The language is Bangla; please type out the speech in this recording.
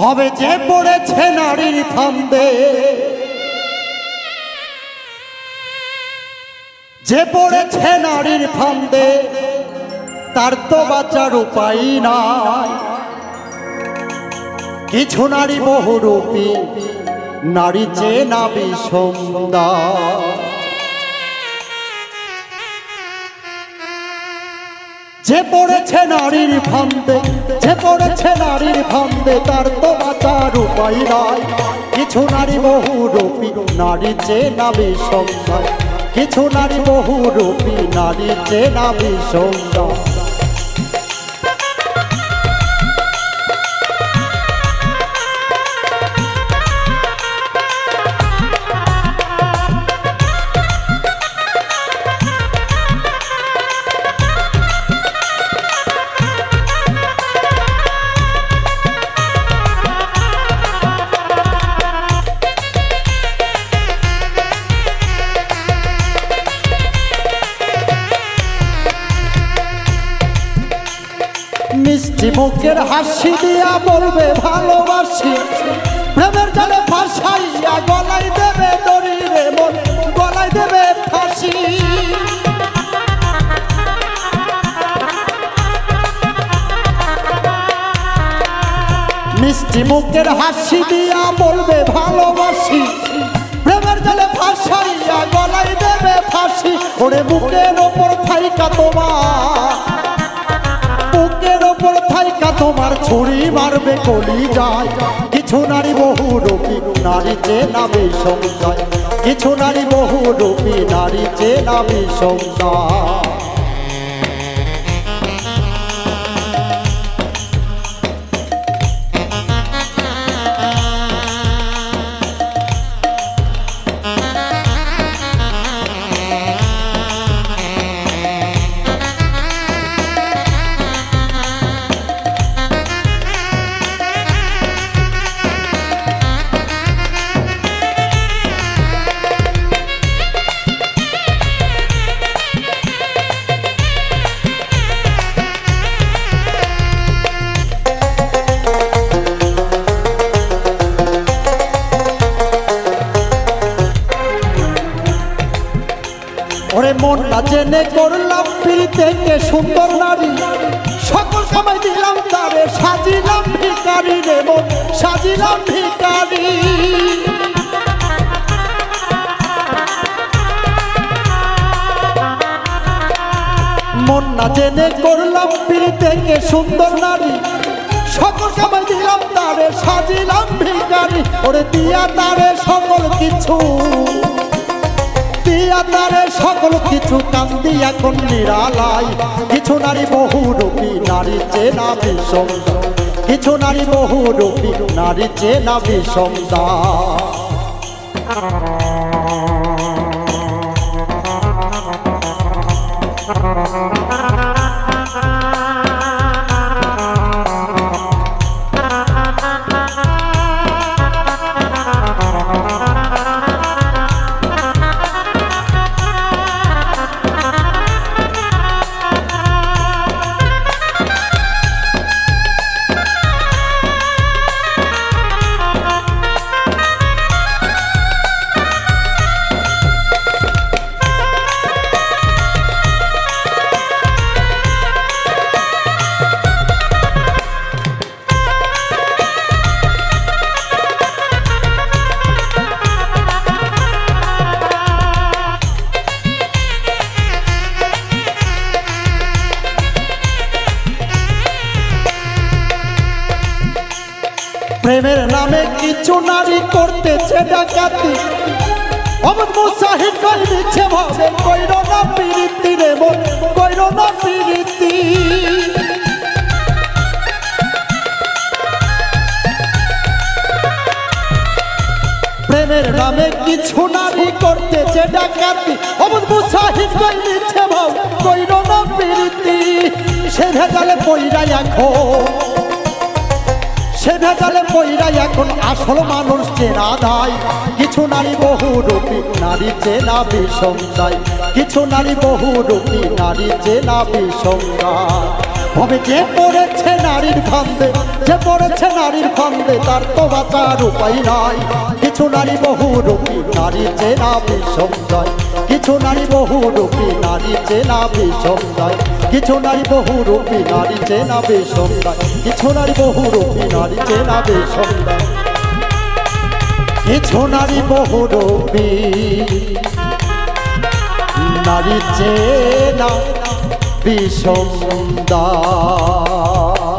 ভবে যে পড়েছে নারীর ফান্দে, যে পড়েছে নারীর ফান্দে তার তো বাঁচার উপায় নাই। কিছু নারী বহুরূপী, নারী চেনা বিষমদার। যে পড়েছে নারীর ফান্দে, যে পড়েছে নারীর ফান্দে তার তো বাঁচার উপায় নাই। কিছু নারী বহুরূপী, নারী চেনা বিষমদার। কিছু নারী বহুরূপী, নারী চেনা বিষমদার। মিষ্টি মুখের হাসি দিয়া বলবে ভালোবাসি, প্রেমের জালে ফাঁসাইয়া গলায় দেবে দড়ি রে মন, গলায় দেবে ফাঁসি। মিষ্টি মুখের হাসি দিয়া বলবে ভালোবাসি, প্রেমের জালে ফাঁসাইয়া গলায় দেবে ফাঁসি। ওরে বুকের ওপর থাইকা তোমার, বুকের ওপর থাইকা তোমার ছুরি মারবে কলি যায়। কিছু নারী বহুরূপী, নারী চেনা বিষমদার। কিছু নারী বহুরূপী, নারী চেনা বিষমদার। ওরে মন না জেনে করলাম প্রীতিকে সুন্দর নারী, সকল সময় দিলাম তারে সাজিলাম ভিখারি রে মন, সাজিলাম ভিখারি। মন না জেনে করলাম প্রীতিকে সুন্দর নারী, সকল সময় দিলাম তারে সাজিলাম ভিখারি। ওরে দিয়া তারে সকল কিছু, দিয়া তারে সকল কিছু, কান্দি এখন নিরালাই। কিছু নারী বহুরূপী, নারী চেনা বিষমদার। কিছু নারী বহুরূপী, নারী চেনা বিষমদার। প্রেমের নামে কিছু নারী করতেছে ডাকাতি, অবধ মুসাহিদ কই দিচ্ছে ভাবে কইর না প্রীতি রে মন, কইর না প্রীতি। প্রেমের নামে কিছু নারী করতেছে ডাকাতি, অবধ মুসাহিদ কই দিচ্ছে ভাবে কইর না প্রীতি। সে ভেজালে পইরা এখন, সে ভেজালে পইরা এখন আসল মানুষ চেনা দায়। কিছু নারী বহুরূপী, নারী চেনা বিষমদার। কিছু নারী বহুরূপী, নারী চেনা বিষমদার। তবে যে পড়েছে নারীর ফান্দে, যে পড়েছে নারীর ফান্দে তার তো বাঁচার উপায় নাই। কিছু নারী বহুরূপী নারীর চেনা বিষম যায়, কিছু নারী বহুরূপী নারীর চেনা বিষম যায়, কিছু নারী বহুরূপী নারী চেনা বিষম যায়, কিছু নারী বহুরূপী নারী চেনা বিষম যায়, কিছু নারী বহুরূপী নারী চেনা বিষম যায়।